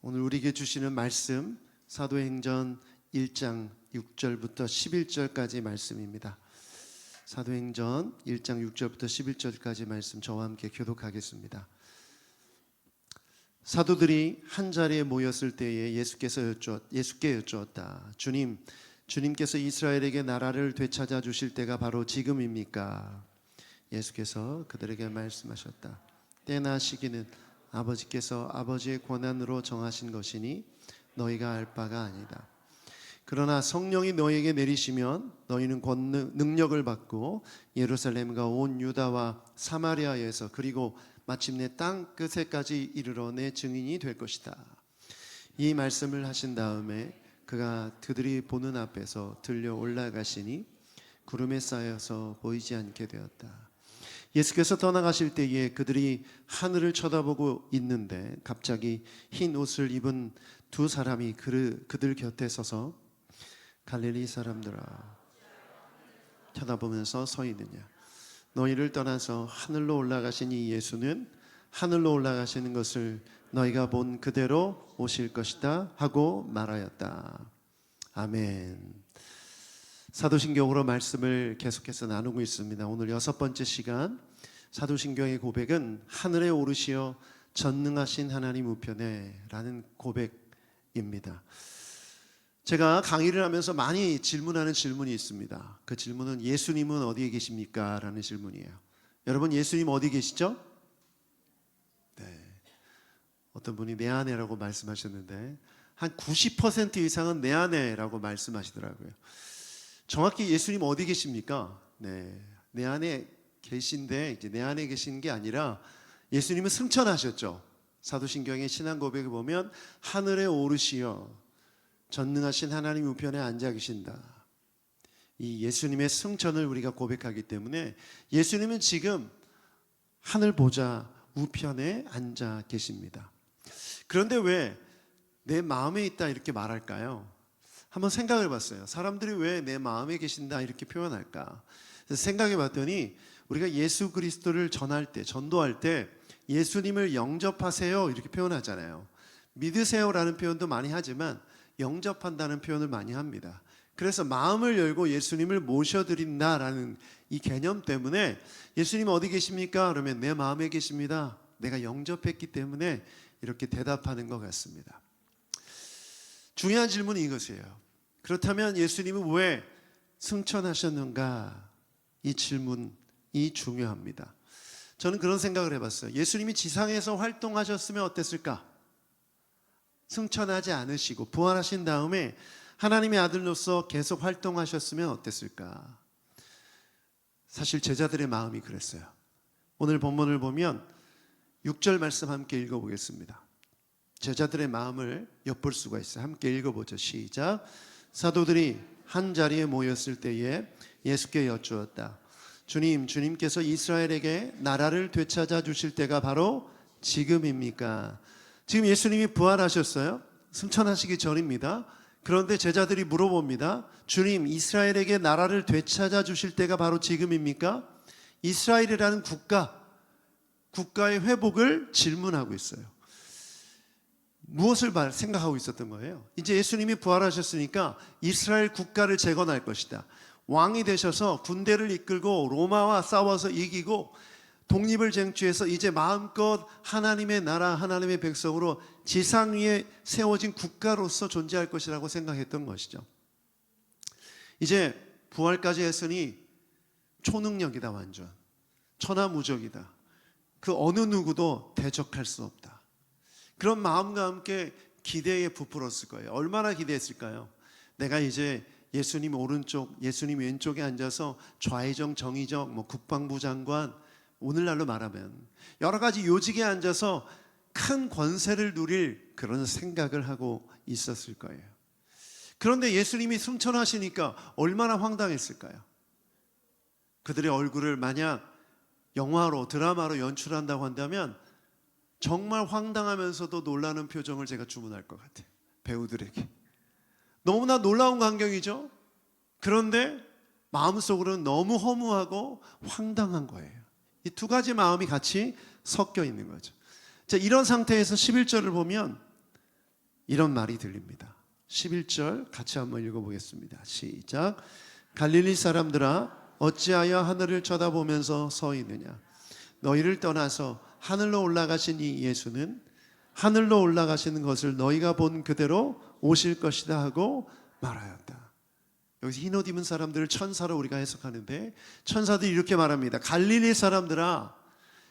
오늘 우리에게 주시는 말씀 사도행전 1장 6절부터 11절까지 말씀입니다. 사도행전 1장 6절부터 11절까지 말씀 저와 함께 교독하겠습니다. 사도들이 한자리에 모였을 때에 예수께 여쭈었다. 주님께서 이스라엘에게 나라를 되찾아 주실 때가 바로 지금입니까? 예수께서 그들에게 말씀하셨다. 때나 시기는 아버지께서 아버지의 권한으로 정하신 것이니 너희가 알 바가 아니다. 그러나 성령이 너희에게 내리시면 너희는 능력을 받고 예루살렘과 온 유다와 사마리아에서 그리고 마침내 땅 끝에까지 이르러 내 증인이 될 것이다. 이 말씀을 하신 다음에 그가 그들이 보는 앞에서 들려 올라가시니 구름에 쌓여서 보이지 않게 되었다. 예수께서 떠나가실 때에 그들이 하늘을 쳐다보고 있는데 갑자기 흰 옷을 입은 두 사람이 그들 곁에 서서 갈릴리 사람들아 쳐다보면서 서 있느냐. 너희를 떠나서 하늘로 올라가신 이 예수는 하늘로 올라가시는 것을 너희가 본 그대로 오실 것이다 하고 말하였다. 아멘. 사도신경으로 말씀을 계속해서 나누고 있습니다. 오늘 6번째 시간 사도신경의 고백은 하늘에 오르시어 전능하신 하나님 우편에 라는 고백입니다. 제가 강의를 하면서 많이 질문하는 질문이 있습니다. 그 질문은 예수님은 어디에 계십니까? 라는 질문이에요. 여러분 예수님 어디 계시죠? 네. 어떤 분이 내 안에라고 말씀하셨는데 한 90% 이상은 내 안에라고 말씀하시더라고요. 정확히 예수님 어디 계십니까? 네, 내 안에 계신데 이제 내 안에 계신 게 아니라 예수님은 승천하셨죠. 사도신경의 신앙 고백을 보면 하늘에 오르시어 전능하신 하나님 우편에 앉아 계신다. 이 예수님의 승천을 우리가 고백하기 때문에 예수님은 지금 하늘 보좌 우편에 앉아 계십니다. 그런데 왜 내 마음에 있다 이렇게 말할까요? 한번 생각을 봤어요. 사람들이 왜 내 마음에 계신다 이렇게 표현할까? 그래서 생각해 봤더니 우리가 예수 그리스도를 전도할 때 예수님을 영접하세요 이렇게 표현하잖아요. 믿으세요라는 표현도 많이 하지만 영접한다는 표현을 많이 합니다. 그래서 마음을 열고 예수님을 모셔드린다라는 이 개념 때문에 예수님 어디 계십니까? 그러면 내 마음에 계십니다. 내가 영접했기 때문에 이렇게 대답하는 것 같습니다. 중요한 질문이 이것이에요. 그렇다면 예수님은 왜 승천하셨는가? 이 질문이 중요합니다. 저는 그런 생각을 해봤어요. 예수님이 지상에서 활동하셨으면 어땠을까? 승천하지 않으시고 부활하신 다음에 하나님의 아들로서 계속 활동하셨으면 어땠을까? 사실 제자들의 마음이 그랬어요. 오늘 본문을 보면 6절 말씀 함께 읽어보겠습니다. 제자들의 마음을 엿볼 수가 있어요. 함께 읽어보죠. 시작. 사도들이 한 자리에 모였을 때에 예수께 여쭈었다. 주님께서 이스라엘에게 나라를 되찾아 주실 때가 바로 지금입니까? 지금 예수님이 부활하셨어요. 승천하시기 전입니다. 그런데 제자들이 물어봅니다. 주님, 이스라엘에게 나라를 되찾아 주실 때가 바로 지금입니까? 이스라엘이라는 국가의 회복을 질문하고 있어요. 무엇을 생각하고 있었던 거예요? 이제 예수님이 부활하셨으니까 이스라엘 국가를 재건할 것이다. 왕이 되셔서 군대를 이끌고 로마와 싸워서 이기고 독립을 쟁취해서 이제 마음껏 하나님의 나라, 하나님의 백성으로 지상 위에 세워진 국가로서 존재할 것이라고 생각했던 것이죠. 이제 부활까지 했으니 초능력이다. 완전 천하무적이다. 그 어느 누구도 대적할 수 없다. 그런 마음과 함께 기대에 부풀었을 거예요. 얼마나 기대했을까요? 내가 이제 예수님 오른쪽, 예수님 왼쪽에 앉아서 좌의정, 정의정, 국방부 장관, 오늘날로 말하면 여러 가지 요직에 앉아서 큰 권세를 누릴 그런 생각을 하고 있었을 거예요. 그런데 예수님이 승천하시니까 얼마나 황당했을까요? 그들의 얼굴을 만약 영화로, 드라마로 연출한다고 한다면 정말 황당하면서도 놀라는 표정을 제가 주문할 것 같아요. 배우들에게. 너무나 놀라운 광경이죠. 그런데 마음속으로는 너무 허무하고 황당한 거예요. 이 두 가지 마음이 같이 섞여 있는 거죠. 자, 이런 상태에서 11절을 보면 이런 말이 들립니다. 11절 같이 한번 읽어보겠습니다. 시작. 갈릴리 사람들아 어찌하여 하늘을 쳐다보면서 서 있느냐. 너희를 떠나서 하늘로 올라가신 이 예수는 하늘로 올라가시는 것을 너희가 본 그대로 오실 것이다 하고 말하였다. 여기서 흰옷 입은 사람들을 천사로 우리가 해석하는데 천사들이 이렇게 말합니다. 갈릴리 사람들아,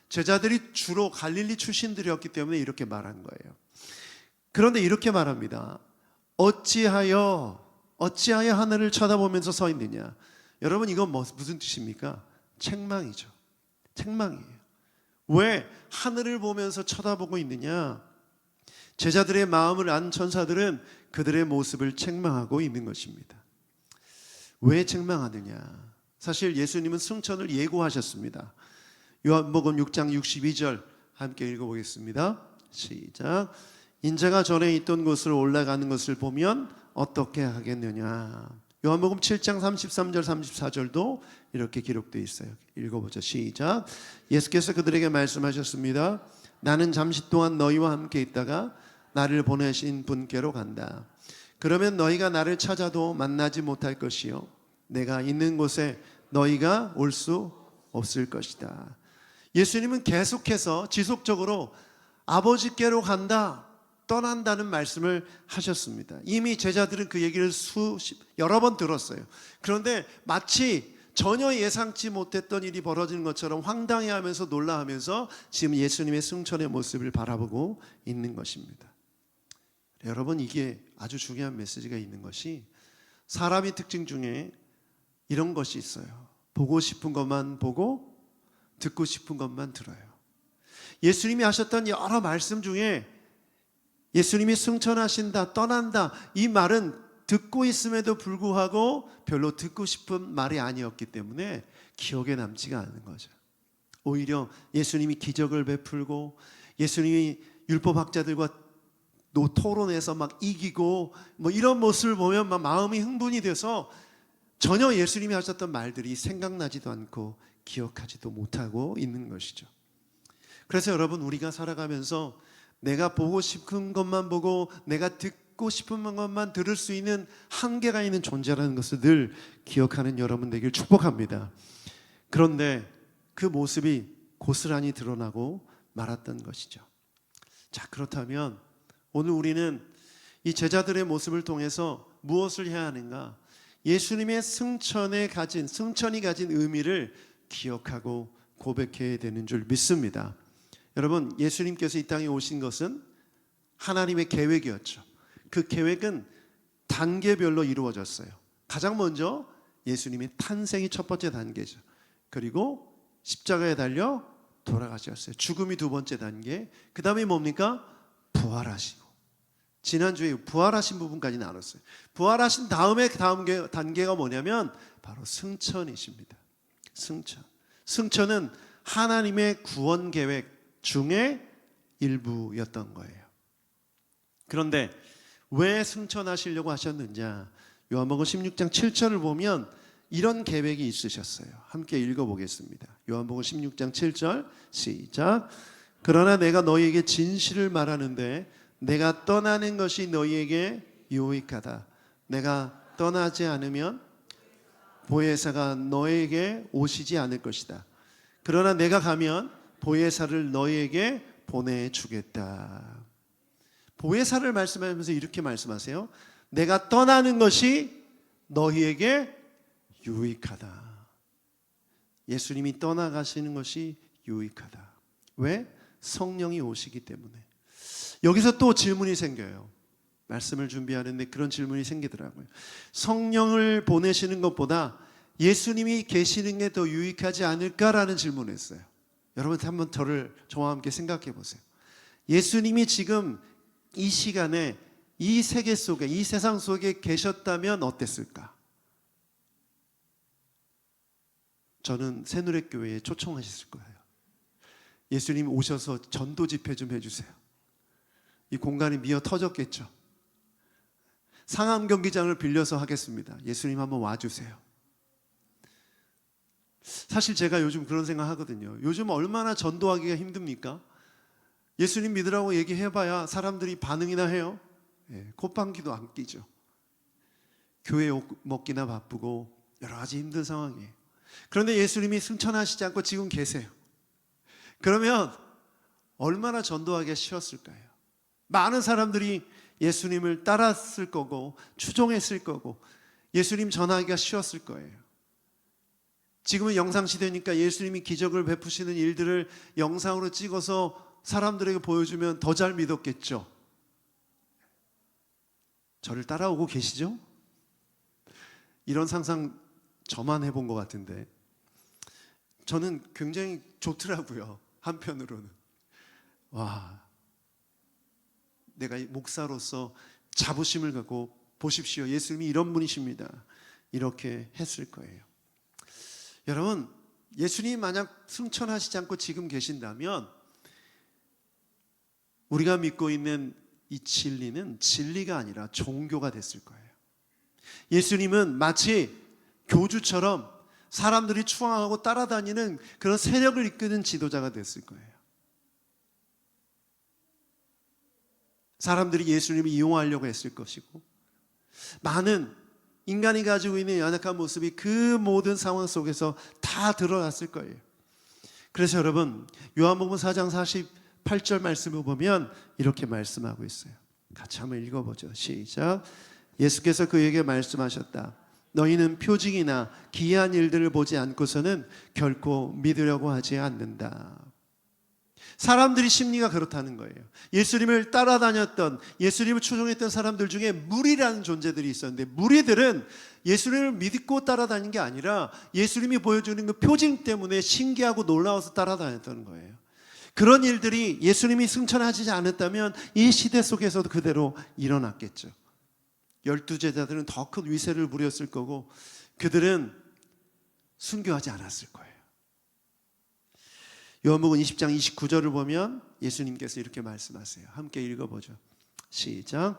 제자들이 주로 갈릴리 출신들이었기 때문에 이렇게 말한 거예요. 그런데 이렇게 말합니다. 어찌하여 하늘을 쳐다보면서 서 있느냐. 여러분 이건 무슨 뜻입니까? 책망이죠. 책망이에요. 왜 하늘을 보면서 쳐다보고 있느냐? 제자들의 마음을 안 천사들은 그들의 모습을 책망하고 있는 것입니다. 왜 책망하느냐? 사실 예수님은 승천을 예고하셨습니다. 요한복음 6장 62절 함께 읽어보겠습니다. 시작. 인자가 전에 있던 곳으로 올라가는 것을 보면 어떻게 하겠느냐. 요한복음 7장 33절 34절도 이렇게 기록되어 있어요. 읽어보죠. 시작. 예수께서 그들에게 말씀하셨습니다. 나는 잠시 동안 너희와 함께 있다가 나를 보내신 분께로 간다. 그러면 너희가 나를 찾아도 만나지 못할 것이요 내가 있는 곳에 너희가 올 수 없을 것이다. 예수님은 계속해서 지속적으로 아버지께로 간다, 떠난다는 말씀을 하셨습니다. 이미 제자들은 그 얘기를 여러 번 들었어요. 그런데 마치 전혀 예상치 못했던 일이 벌어지는 것처럼 황당해하면서 놀라하면서 지금 예수님의 승천의 모습을 바라보고 있는 것입니다. 여러분 이게 아주 중요한 메시지가 있는 것이 사람의 특징 중에 이런 것이 있어요. 보고 싶은 것만 보고 듣고 싶은 것만 들어요. 예수님이 하셨던 여러 말씀 중에 예수님이 승천하신다, 떠난다 이 말은 듣고 있음에도 불구하고 별로 듣고 싶은 말이 아니었기 때문에 기억에 남지가 않는 거죠. 오히려 예수님이 기적을 베풀고 예수님이 율법학자들과 토론해서 막 이기고 이런 모습을 보면 막 마음이 흥분이 돼서 전혀 예수님이 하셨던 말들이 생각나지도 않고 기억하지도 못하고 있는 것이죠. 그래서 여러분 우리가 살아가면서 내가 보고 싶은 것만 보고 내가 듣고 싶은 것만 들을 수 있는 한계가 있는 존재라는 것을 늘 기억하는 여러분 되길 축복합니다. 그런데 그 모습이 고스란히 드러나고 말았던 것이죠. 자, 그렇다면 오늘 우리는 이 제자들의 모습을 통해서 무엇을 해야 하는가? 예수님의 승천이 가진 의미를 기억하고 고백해야 되는 줄 믿습니다. 여러분 예수님께서 이 땅에 오신 것은 하나님의 계획이었죠. 그 계획은 단계별로 이루어졌어요. 가장 먼저 예수님의 탄생이 첫 번째 단계죠. 그리고 십자가에 달려 돌아가셨어요. 죽음이 두 번째 단계. 그 다음에 뭡니까? 부활하시고. 지난주에 부활하신 부분까지 나눴어요. 부활하신 다음에 다음 단계가 뭐냐면 바로 승천이십니다. 승천은 하나님의 구원 계획 중에 일부였던 거예요. 그런데 왜 승천하시려고 하셨느냐? 요한복음 16장 7절을 보면 이런 계획이 있으셨어요. 함께 읽어보겠습니다. 요한복음 16장 7절 시작. 그러나 내가 너희에게 진실을 말하는데 내가 떠나는 것이 너희에게 유익하다. 내가 떠나지 않으면 보혜사가 너희에게 오시지 않을 것이다. 그러나 내가 가면 보혜사를 너희에게 보내주겠다. 보혜사를 말씀하면서 이렇게 말씀하세요. 내가 떠나는 것이 너희에게 유익하다. 예수님이 떠나가시는 것이 유익하다. 왜? 성령이 오시기 때문에. 여기서 또 질문이 생겨요. 말씀을 준비하는데 그런 질문이 생기더라고요. 성령을 보내시는 것보다 예수님이 계시는 게 더 유익하지 않을까라는 질문을 했어요. 여러분 한번 저와 함께 생각해 보세요. 예수님이 지금 이 시간에 이 세계 속에, 이 세상 속에 계셨다면 어땠을까? 저는 새누리교회에 초청하셨을 거예요. 예수님 오셔서 전도 집회 좀 해주세요. 이 공간이 미어 터졌겠죠. 상암 경기장을 빌려서 하겠습니다. 예수님 한번 와주세요. 사실 제가 요즘 그런 생각 하거든요. 요즘 얼마나 전도하기가 힘듭니까? 예수님 믿으라고 얘기해봐야 사람들이 반응이나 해요. 콧방귀도 안 끼죠. 교회 옷 먹기나 바쁘고 여러 가지 힘든 상황이에요. 그런데 예수님이 승천하시지 않고 지금 계세요. 그러면 얼마나 전도하기가 쉬웠을까요? 많은 사람들이 예수님을 따랐을 거고 추종했을 거고 예수님 전하기가 쉬웠을 거예요. 지금은 영상시대니까 예수님이 기적을 베푸시는 일들을 영상으로 찍어서 사람들에게 보여주면 더 잘 믿었겠죠. 저를 따라오고 계시죠? 이런 상상 저만 해본 것 같은데 저는 굉장히 좋더라고요. 한편으로는 와, 내가 목사로서 자부심을 갖고 보십시오, 예수님이 이런 분이십니다, 이렇게 했을 거예요. 여러분, 예수님이 만약 승천하시지 않고 지금 계신다면 우리가 믿고 있는 이 진리는 진리가 아니라 종교가 됐을 거예요. 예수님은 마치 교주처럼 사람들이 추앙하고 따라다니는 그런 세력을 이끄는 지도자가 됐을 거예요. 사람들이 예수님을 이용하려고 했을 것이고 많은 인간이 가지고 있는 연약한 모습이 그 모든 상황 속에서 다 드러났을 거예요. 그래서 여러분, 요한복음 4장 48절 말씀을 보면 이렇게 말씀하고 있어요. 같이 한번 읽어보죠. 시작. 예수께서 그에게 말씀하셨다. 너희는 표징이나 기이한 일들을 보지 않고서는 결코 믿으려고 하지 않는다. 사람들이 심리가 그렇다는 거예요. 예수님을 따라다녔던, 예수님을 추종했던 사람들 중에 무리라는 존재들이 있었는데 무리들은 예수님을 믿고 따라다닌 게 아니라 예수님이 보여주는 그 표징 때문에 신기하고 놀라워서 따라다녔던 거예요. 그런 일들이 예수님이 승천하지 않았다면 이 시대 속에서도 그대로 일어났겠죠. 12제자들은 더 큰 위세를 부렸을 거고 그들은 순교하지 않았을 거예요. 요한복음 20장 29절을 보면 예수님께서 이렇게 말씀하세요. 함께 읽어보죠. 시작.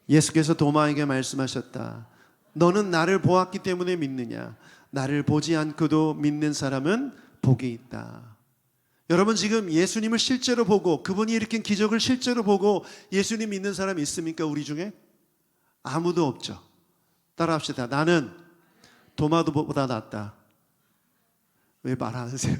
예수께서 도마에게 말씀하셨다. 너는 나를 보았기 때문에 믿느냐? 나를 보지 않고도 믿는 사람은 복이 있다. 여러분, 지금 예수님을 실제로 보고 그분이 일으킨 기적을 실제로 보고 예수님 믿는 사람이 있습니까? 우리 중에? 아무도 없죠. 따라합시다. 나는 도마보다 낫다. 왜 말 안 하세요?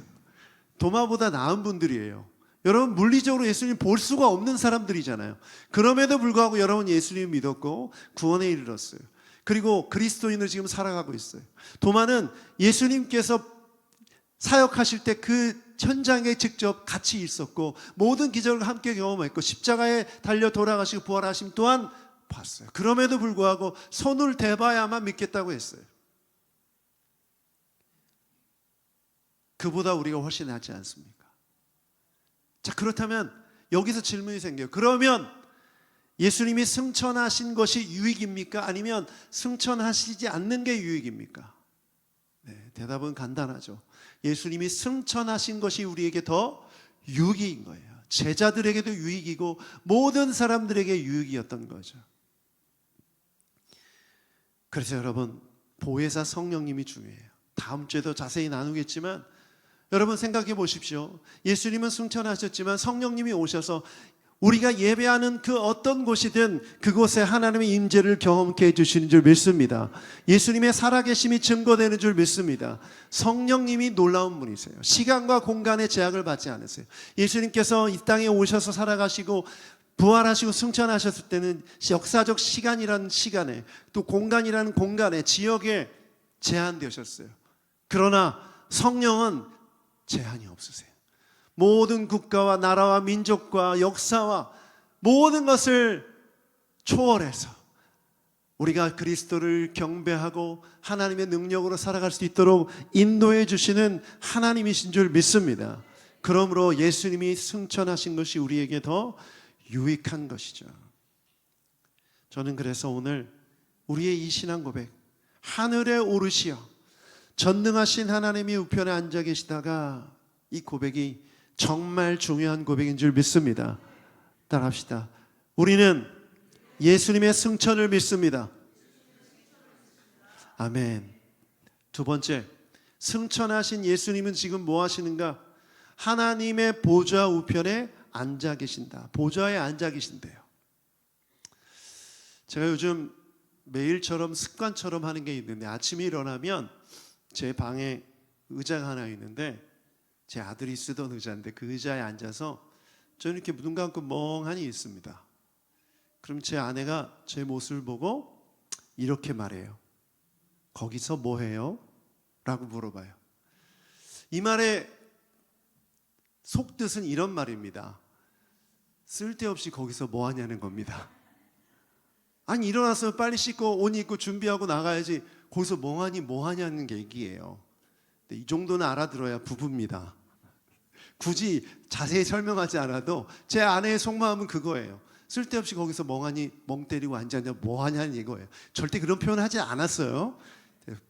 도마보다 나은 분들이에요. 여러분, 물리적으로 예수님 볼 수가 없는 사람들이잖아요. 그럼에도 불구하고 여러분 예수님 믿었고 구원에 이르렀어요. 그리고 그리스도인으로 지금 살아가고 있어요. 도마는 예수님께서 사역하실 때 그 현장에 직접 같이 있었고 모든 기적을 함께 경험했고 십자가에 달려 돌아가시고 부활하심 또한 봤어요. 그럼에도 불구하고 손을 대봐야만 믿겠다고 했어요. 그보다 우리가 훨씬 낫지 않습니까? 자, 그렇다면 여기서 질문이 생겨요. 그러면 예수님이 승천하신 것이 유익입니까? 아니면 승천하시지 않는 게 유익입니까? 네, 대답은 간단하죠. 예수님이 승천하신 것이 우리에게 더 유익인 거예요. 제자들에게도 유익이고 모든 사람들에게 유익이었던 거죠. 그래서 여러분, 보혜사 성령님이 중요해요. 다음 주에도 자세히 나누겠지만 여러분 생각해 보십시오. 예수님은 승천하셨지만 성령님이 오셔서 우리가 예배하는 그 어떤 곳이든 그곳에 하나님의 임재를 경험케 해주시는 줄 믿습니다. 예수님의 살아계심이 증거되는 줄 믿습니다. 성령님이 놀라운 분이세요. 시간과 공간의 제약을 받지 않으세요. 예수님께서 이 땅에 오셔서 살아가시고 부활하시고 승천하셨을 때는 역사적 시간이라는 시간에 또 공간이라는 공간에 지역에 제한되셨어요. 그러나 성령은 제한이 없으세요. 모든 국가와 나라와 민족과 역사와 모든 것을 초월해서 우리가 그리스도를 경배하고 하나님의 능력으로 살아갈 수 있도록 인도해 주시는 하나님이신 줄 믿습니다. 그러므로 예수님이 승천하신 것이 우리에게 더 유익한 것이죠. 저는 그래서 오늘 우리의 이 신앙 고백, 하늘에 오르시어 전능하신 하나님이 우편에 앉아 계시다가, 이 고백이 정말 중요한 고백인 줄 믿습니다. 따라합시다. 우리는 예수님의 승천을 믿습니다. 아멘. 두 번째, 승천하신 예수님은 지금 뭐 하시는가? 하나님의 보좌 우편에 앉아 계신다. 보좌에 앉아 계신대요. 제가 요즘 매일처럼 습관처럼 하는 게 있는데, 아침에 일어나면 제 방에 의자가 하나 있는데, 제 아들이 쓰던 의자인데 그 의자에 앉아서 저는 이렇게 눈 감고 멍하니 있습니다. 그럼 제 아내가 제 모습을 보고 이렇게 말해요. 거기서 뭐 해요? 라고 물어봐요. 이 말의 속뜻은 이런 말입니다. 쓸데없이 거기서 뭐 하냐는 겁니다. 아니, 일어나서 빨리 씻고 옷 입고 준비하고 나가야지 거기서 멍하니 뭐 하냐는 얘기예요. 이 정도는 알아들어야 부부입니다. 굳이 자세히 설명하지 않아도 제 아내의 속마음은 그거예요. 쓸데없이 거기서 멍하니 멍 때리고 앉았냐 뭐 하냐는 이거예요. 절대 그런 표현 하지 않았어요.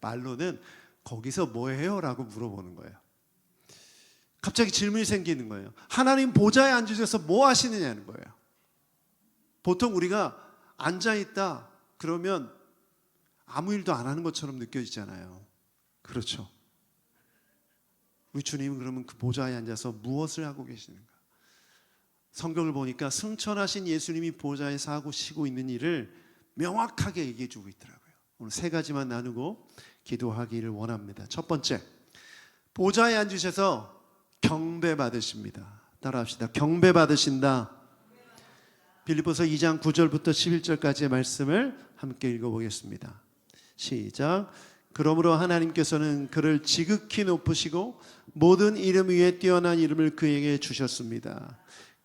말로는 거기서 뭐 해요? 라고 물어보는 거예요. 갑자기 질문이 생기는 거예요. 하나님 보좌에 앉으셔서 뭐 하시느냐는 거예요. 보통 우리가 앉아있다 그러면 아무 일도 안 하는 것처럼 느껴지잖아요. 그렇죠. 우리 주님은 그러면 그 보좌에 앉아서 무엇을 하고 계시는가? 성경을 보니까 승천하신 예수님이 보좌에서 하고 쉬고 있는 일을 명확하게 얘기해 주고 있더라고요. 오늘 세 가지만 나누고 기도하기를 원합니다. 첫 번째, 보좌에 앉으셔서 경배 받으십니다. 따라합시다. 경배 받으신다. 빌립보서 2장 9절부터 11절까지의 말씀을 함께 읽어보겠습니다. 시작. 그러므로 하나님께서는 그를 지극히 높으시고 모든 이름 위에 뛰어난 이름을 그에게 주셨습니다.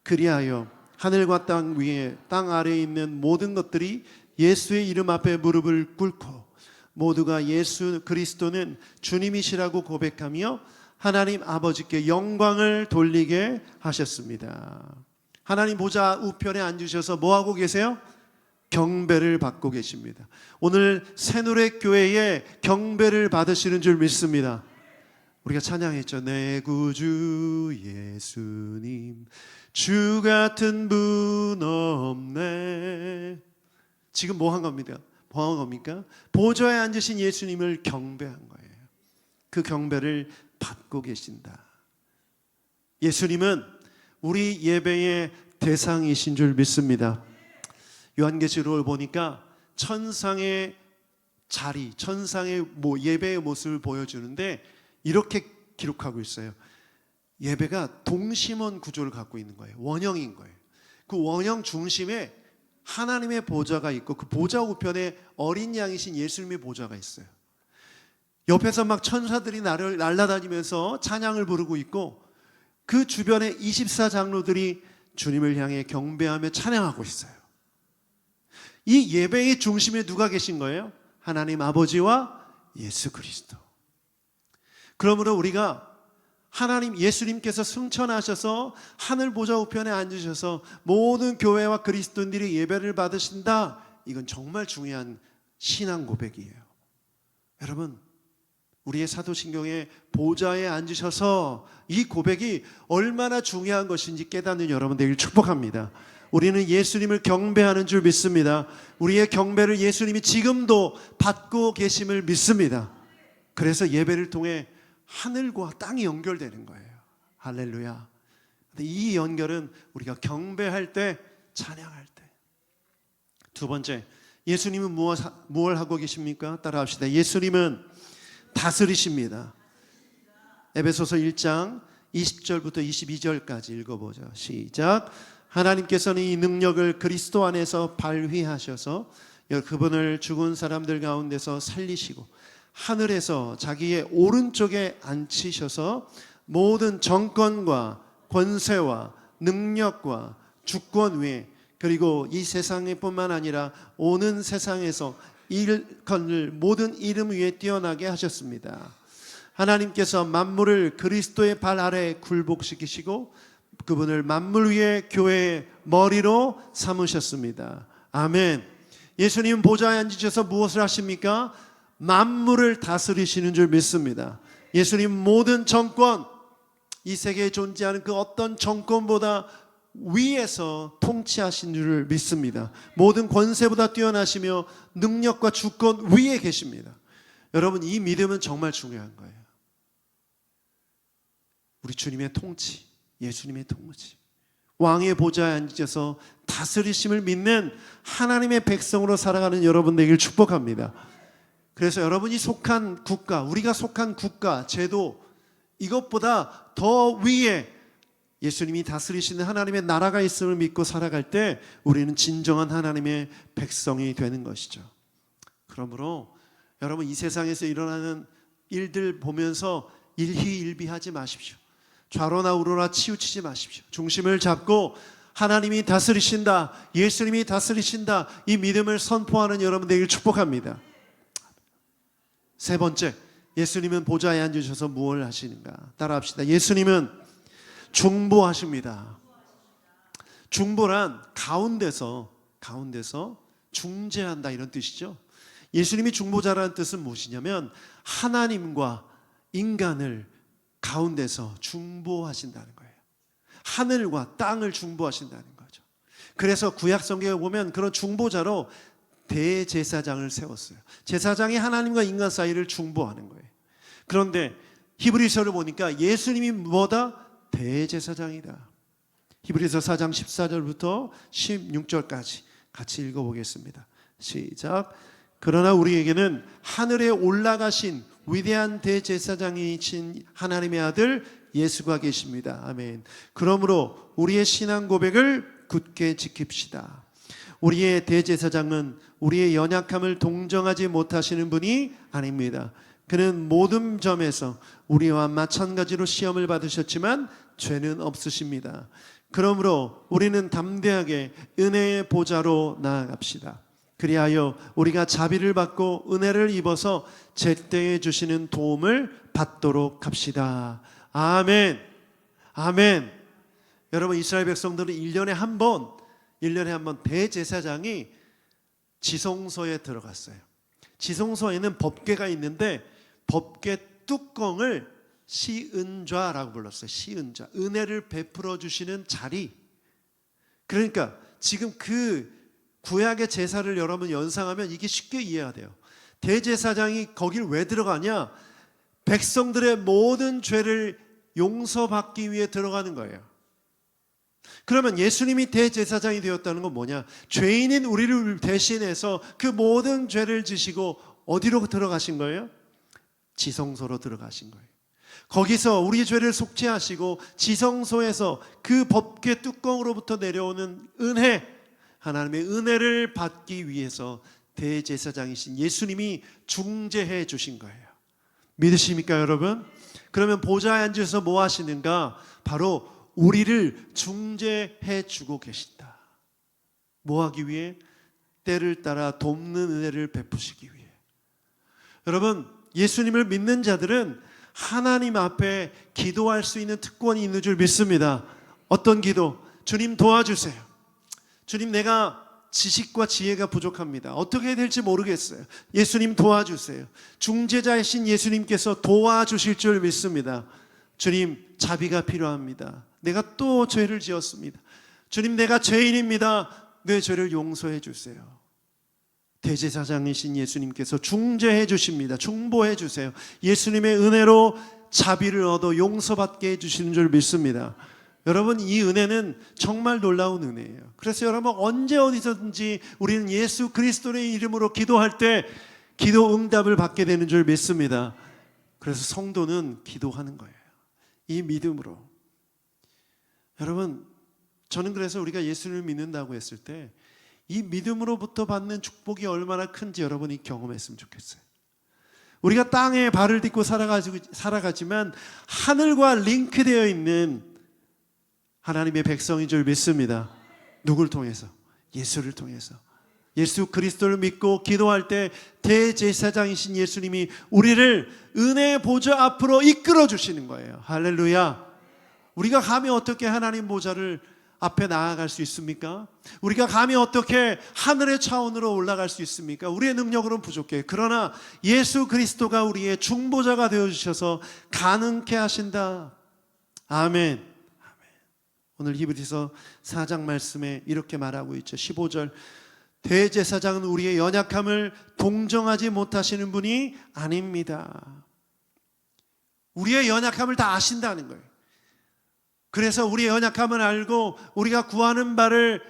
그리하여 하늘과 땅 위에 땅 아래에 있는 모든 것들이 예수의 이름 앞에 무릎을 꿇고 모두가 예수 그리스도는 주님이시라고 고백하며 하나님 아버지께 영광을 돌리게 하셨습니다. 하나님 보좌 우편에 앉으셔서 뭐하고 계세요? 경배를 받고 계십니다. 오늘 새누리교회에 경배를 받으시는 줄 믿습니다. 우리가 찬양했죠. 내 구주 예수님 주 같은 분 없네. 지금 뭐 한 겁니까? 뭐 한 겁니까? 보좌에 앉으신 예수님을 경배한 거예요. 그 경배를 받고 계신다. 예수님은 우리 예배의 대상이신 줄 믿습니다. 요한계시록을 보니까 천상의 자리, 천상의 예배의 모습을 보여주는데 이렇게 기록하고 있어요. 예배가 동심원 구조를 갖고 있는 거예요. 원형인 거예요. 그 원형 중심에 하나님의 보좌가 있고 그 보좌 우편에 어린 양이신 예수님의 보좌가 있어요. 옆에서 막 천사들이 날아다니면서 찬양을 부르고 있고 그 주변에 24장로들이 주님을 향해 경배하며 찬양하고 있어요. 이 예배의 중심에 누가 계신 거예요? 하나님 아버지와 예수 그리스도. 그러므로 우리가 하나님 예수님께서 승천하셔서 하늘 보좌 우편에 앉으셔서 모든 교회와 그리스도인들이 예배를 받으신다. 이건 정말 중요한 신앙 고백이에요. 여러분, 우리의 사도신경에 보좌에 앉으셔서 이 고백이 얼마나 중요한 것인지 깨닫는 여러분 되길 축복합니다. 우리는 예수님을 경배하는 줄 믿습니다. 우리의 경배를 예수님이 지금도 받고 계심을 믿습니다. 그래서 예배를 통해 하늘과 땅이 연결되는 거예요. 할렐루야. 이 연결은 우리가 경배할 때, 찬양할 때. 두 번째, 예수님은 무엇을 하고 계십니까? 따라합시다. 예수님은 다스리십니다. 에베소서 1장 20절부터 22절까지 읽어보죠. 시작. 하나님께서는 이 능력을 그리스도 안에서 발휘하셔서 그분을 죽은 사람들 가운데서 살리시고 하늘에서 자기의 오른쪽에 앉히셔서 모든 정권과 권세와 능력과 주권 위에 그리고 이 세상에 뿐만 아니라 오는 세상에서 일컬을 모든 이름 위에 뛰어나게 하셨습니다. 하나님께서 만물을 그리스도의 발 아래 굴복시키시고 그분을 만물 위에 교회의 머리로 삼으셨습니다. 아멘. 예수님 보좌에 앉으셔서 무엇을 하십니까? 만물을 다스리시는 줄 믿습니다. 예수님 모든 정권, 이 세계에 존재하는 그 어떤 정권보다 위에서 통치하신 줄 믿습니다. 모든 권세보다 뛰어나시며 능력과 주권 위에 계십니다. 여러분, 이 믿음은 정말 중요한 거예요. 우리 주님의 통치, 예수님의 통치. 왕의 보좌에 앉아서 다스리심을 믿는 하나님의 백성으로 살아가는 여러분 되기를 축복합니다. 그래서 여러분이 속한 국가, 우리가 속한 국가, 제도, 이것보다 더 위에 예수님이 다스리시는 하나님의 나라가 있음을 믿고 살아갈 때 우리는 진정한 하나님의 백성이 되는 것이죠. 그러므로 여러분, 이 세상에서 일어나는 일들 보면서 일희일비하지 마십시오. 좌로나 우로나 치우치지 마십시오. 중심을 잡고 하나님이 다스리신다, 예수님이 다스리신다, 이 믿음을 선포하는 여러분 되기를 축복합니다. 세 번째, 예수님은 보좌에 앉으셔서 무엇을 하시는가? 따라합시다. 예수님은 중보하십니다. 중보란 가운데서 중재한다, 이런 뜻이죠. 예수님이 중보자라는 뜻은 무엇이냐면 하나님과 인간을 가운데서 중보하신다는 거예요. 하늘과 땅을 중보하신다는 거죠. 그래서 구약 성경에 보면 그런 중보자로 대제사장을 세웠어요. 제사장이 하나님과 인간 사이를 중보하는 거예요. 그런데 히브리서를 보니까 예수님이 뭐다? 대제사장이다. 히브리서 4장 14절부터 16절까지 같이 읽어보겠습니다. 시작. 그러나 우리에게는 하늘에 올라가신 위대한 대제사장이신 하나님의 아들 예수가 계십니다. 아멘. 그러므로 우리의 신앙 고백을 굳게 지킵시다. 우리의 대제사장은 우리의 연약함을 동정하지 못하시는 분이 아닙니다. 그는 모든 점에서 우리와 마찬가지로 시험을 받으셨지만 죄는 없으십니다. 그러므로 우리는 담대하게 은혜의 보좌로 나아갑시다. 그리하여 우리가 자비를 받고 은혜를 입어서 제때에 주시는 도움을 받도록 합시다. 아멘. 아멘. 여러분, 이스라엘 백성들은 1년에 한 번 대제사장이 지성소에 들어갔어요. 지성소에는 법궤가 있는데 법궤 뚜껑을 시은좌라고 불렀어요. 시은좌, 은혜를 베풀어 주시는 자리. 그러니까 지금 그 구약의 제사를 여러분 연상하면 이게 쉽게 이해가 돼요. 대제사장이 거길 왜 들어가냐? 백성들의 모든 죄를 용서받기 위해 들어가는 거예요. 그러면 예수님이 대제사장이 되었다는 건 뭐냐? 죄인인 우리를 대신해서 그 모든 죄를 지시고 어디로 들어가신 거예요? 지성소로 들어가신 거예요. 거기서 우리 죄를 속죄하시고 지성소에서 그 법궤 뚜껑으로부터 내려오는 은혜, 하나님의 은혜를 받기 위해서 대제사장이신 예수님이 중재해 주신 거예요. 믿으십니까, 여러분? 그러면 보좌에 앉으셔서 뭐 하시는가? 바로 우리를 중재해 주고 계신다. 뭐 하기 위해? 때를 따라 돕는 은혜를 베푸시기 위해. 여러분, 예수님을 믿는 자들은 하나님 앞에 기도할 수 있는 특권이 있는 줄 믿습니다. 어떤 기도? 주님 도와주세요. 주님, 내가 지식과 지혜가 부족합니다. 어떻게 해야 될지 모르겠어요. 예수님 도와주세요. 중재자이신 예수님께서 도와주실 줄 믿습니다. 주님, 자비가 필요합니다. 내가 또 죄를 지었습니다. 주님, 내가 죄인입니다. 내 죄를 용서해 주세요. 대제사장이신 예수님께서 중재해 주십니다. 중보해 주세요. 예수님의 은혜로 자비를 얻어 용서받게 해주시는 줄 믿습니다. 여러분, 이 은혜는 정말 놀라운 은혜예요. 그래서 여러분, 언제 어디서든지 우리는 예수 그리스도의 이름으로 기도할 때 기도 응답을 받게 되는 줄 믿습니다. 그래서 성도는 기도하는 거예요. 이 믿음으로. 여러분, 저는 그래서 우리가 예수를 믿는다고 했을 때 이 믿음으로부터 받는 축복이 얼마나 큰지 여러분이 경험했으면 좋겠어요. 우리가 땅에 발을 딛고 살아가지만 하늘과 링크되어 있는 하나님의 백성인 줄 믿습니다. 누굴 통해서? 예수를 통해서. 예수 그리스도를 믿고 기도할 때 대제사장이신 예수님이 우리를 은혜의 보좌 앞으로 이끌어 주시는 거예요. 할렐루야. 우리가 감히 어떻게 하나님 보좌를 앞에 나아갈 수 있습니까? 우리가 감히 어떻게 하늘의 차원으로 올라갈 수 있습니까? 우리의 능력으로는 부족해요. 그러나 예수 그리스도가 우리의 중보자가 되어주셔서 가능케 하신다. 아멘. 오늘 히브리서 4장 말씀에 이렇게 말하고 있죠. 15절. 대제사장은 우리의 연약함을 동정하지 못하시는 분이 아닙니다. 우리의 연약함을 다 아신다는 거예요. 그래서 우리의 연약함을 알고 우리가 구하는 바를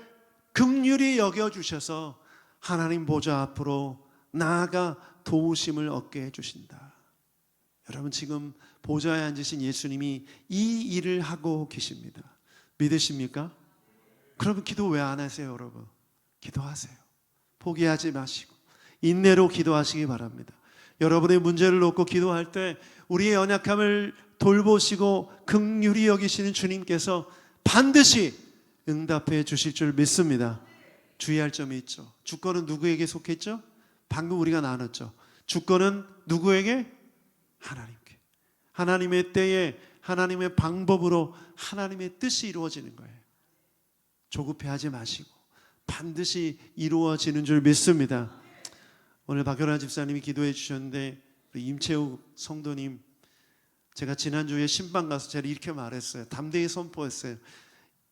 긍휼히 여겨주셔서 하나님 보좌 앞으로 나아가 도우심을 얻게 해주신다. 여러분, 지금 보좌에 앉으신 예수님이 이 일을 하고 계십니다. 믿으십니까? 그러면 기도 왜 안 하세요, 여러분? 기도하세요. 포기하지 마시고 인내로 기도하시기 바랍니다. 여러분의 문제를 놓고 기도할 때 우리의 연약함을 돌보시고 긍휼히 여기시는 주님께서 반드시 응답해 주실 줄 믿습니다. 주의할 점이 있죠. 주권은 누구에게 속했죠? 방금 우리가 나눴죠. 주권은 누구에게? 하나님께. 하나님의 때에 하나님의 방법으로 하나님의 뜻이 이루어지는 거예요. 조급해하지 마시고 반드시 이루어지는 줄 믿습니다. 오늘 박현아 집사님이 기도해 주셨는데 임채욱 성도님, 제가 지난주에 신방 가서 제가 이렇게 말했어요. 담대히 선포했어요.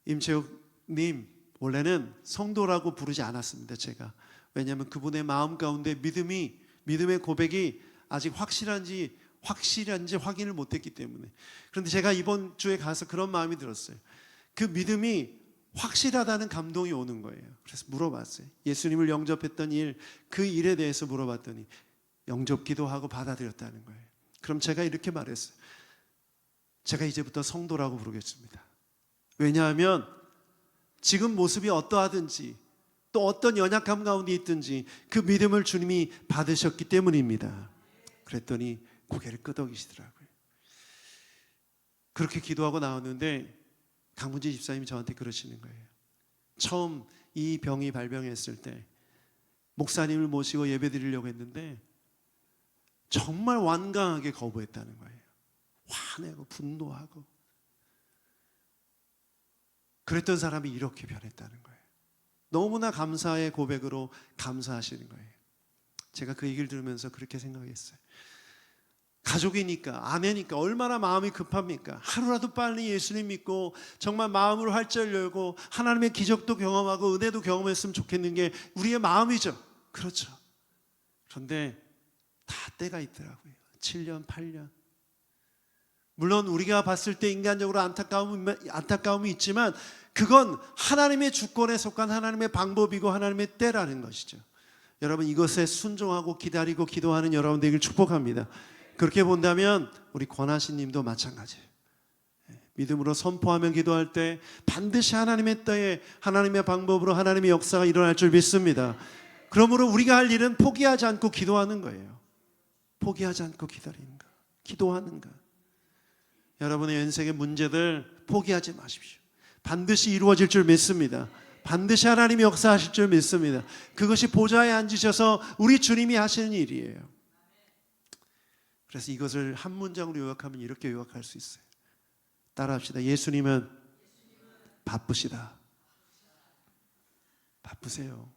임채욱님, 원래는 성도라고 부르지 않았습니다. 제가. 왜냐하면 그분의 마음 가운데 믿음의 고백이 아직 확실한지 확인을 못했기 때문에. 그런데 제가 이번 주에 가서 그런 마음이 들었어요. 그 믿음이 확실하다는 감동이 오는 거예요. 그래서 물어봤어요. 예수님을 영접했던 일, 그 일에 대해서 물어봤더니 영접 기도하고 받아들였다는 거예요. 그럼 제가 이렇게 말했어요. 제가 이제부터 성도라고 부르겠습니다. 왜냐하면 지금 모습이 어떠하든지 또 어떤 연약함 가운데 있든지 그 믿음을 주님이 받으셨기 때문입니다. 그랬더니 고개를 끄덕이시더라고요. 그렇게 기도하고 나왔는데 강문지 집사님이 저한테 그러시는 거예요. 처음 이 병이 발병했을 때 목사님을 모시고 예배 드리려고 했는데 정말 완강하게 거부했다는 거예요. 화내고 분노하고. 그랬던 사람이 이렇게 변했다는 거예요. 너무나 감사의 고백으로 감사하시는 거예요. 제가 그 얘기를 들으면서 그렇게 생각했어요. 가족이니까, 아내니까 얼마나 마음이 급합니까? 하루라도 빨리 예수님 믿고 정말 마음으로 활짝 열고 하나님의 기적도 경험하고 은혜도 경험했으면 좋겠는 게 우리의 마음이죠. 그렇죠. 그런데 다 때가 있더라고요. 7년, 8년. 물론 우리가 봤을 때 인간적으로 안타까움이 있지만 그건 하나님의 주권에 속한 하나님의 방법이고 하나님의 때라는 것이죠. 여러분, 이것에 순종하고 기다리고 기도하는 여러분 되길 축복합니다. 그렇게 본다면 우리 권하신 님도 마찬가지예요. 믿음으로 선포하며 기도할 때 반드시 하나님의 때에 하나님의 방법으로 하나님의 역사가 일어날 줄 믿습니다. 그러므로 우리가 할 일은 포기하지 않고 기도하는 거예요. 포기하지 않고 기다리는 거, 기도하는 거. 여러분의 인생의 문제들 포기하지 마십시오. 반드시 이루어질 줄 믿습니다. 반드시 하나님이 역사하실 줄 믿습니다. 그것이 보좌에 앉으셔서 우리 주님이 하시는 일이에요. 그래서 이것을 한 문장으로 요약하면 이렇게 요약할 수 있어요. 따라합시다. 예수님은 바쁘시다. 바쁘세요.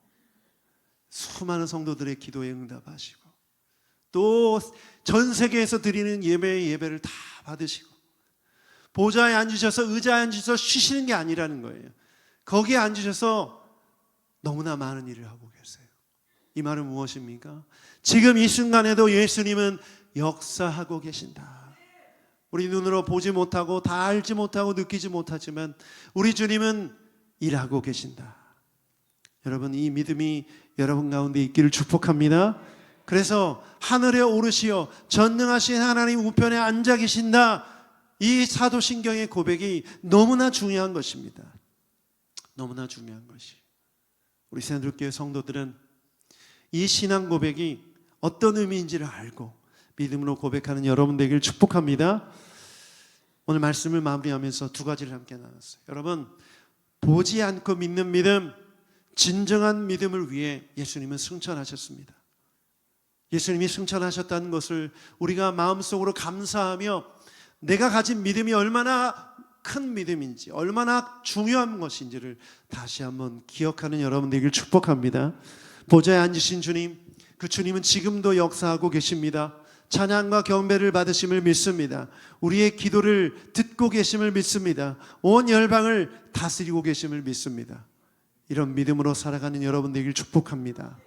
수많은 성도들의 기도에 응답하시고 또 전 세계에서 드리는 예배를 다 받으시고 보좌에 앉으셔서 의자에 앉으셔서 쉬시는 게 아니라는 거예요. 거기에 앉으셔서 너무나 많은 일을 하고 계세요. 이 말은 무엇입니까? 지금 이 순간에도 예수님은 역사하고 계신다. 우리 눈으로 보지 못하고 다 알지 못하고 느끼지 못하지만 우리 주님은 일하고 계신다. 여러분, 이 믿음이 여러분 가운데 있기를 축복합니다. 그래서 하늘에 오르시어 전능하신 하나님 우편에 앉아 계신다. 이 사도신경의 고백이 너무나 중요한 것입니다. 너무나 중요한 것이. 우리 새누리교회 성도들은 이 신앙 고백이 어떤 의미인지를 알고 믿음으로 고백하는 여러분 되기를 축복합니다. 오늘 말씀을 마무리하면서 두 가지를 함께 나눴어요. 여러분, 보지 않고 믿는 믿음, 진정한 믿음을 위해 예수님은 승천하셨습니다. 예수님이 승천하셨다는 것을 우리가 마음속으로 감사하며 내가 가진 믿음이 얼마나 큰 믿음인지, 얼마나 중요한 것인지를 다시 한번 기억하는 여러분 되기를 축복합니다. 보좌에 앉으신 주님, 그 주님은 지금도 역사하고 계십니다. 찬양과 경배를 받으심을 믿습니다. 우리의 기도를 듣고 계심을 믿습니다. 온 열방을 다스리고 계심을 믿습니다. 이런 믿음으로 살아가는 여러분 되기를 축복합니다.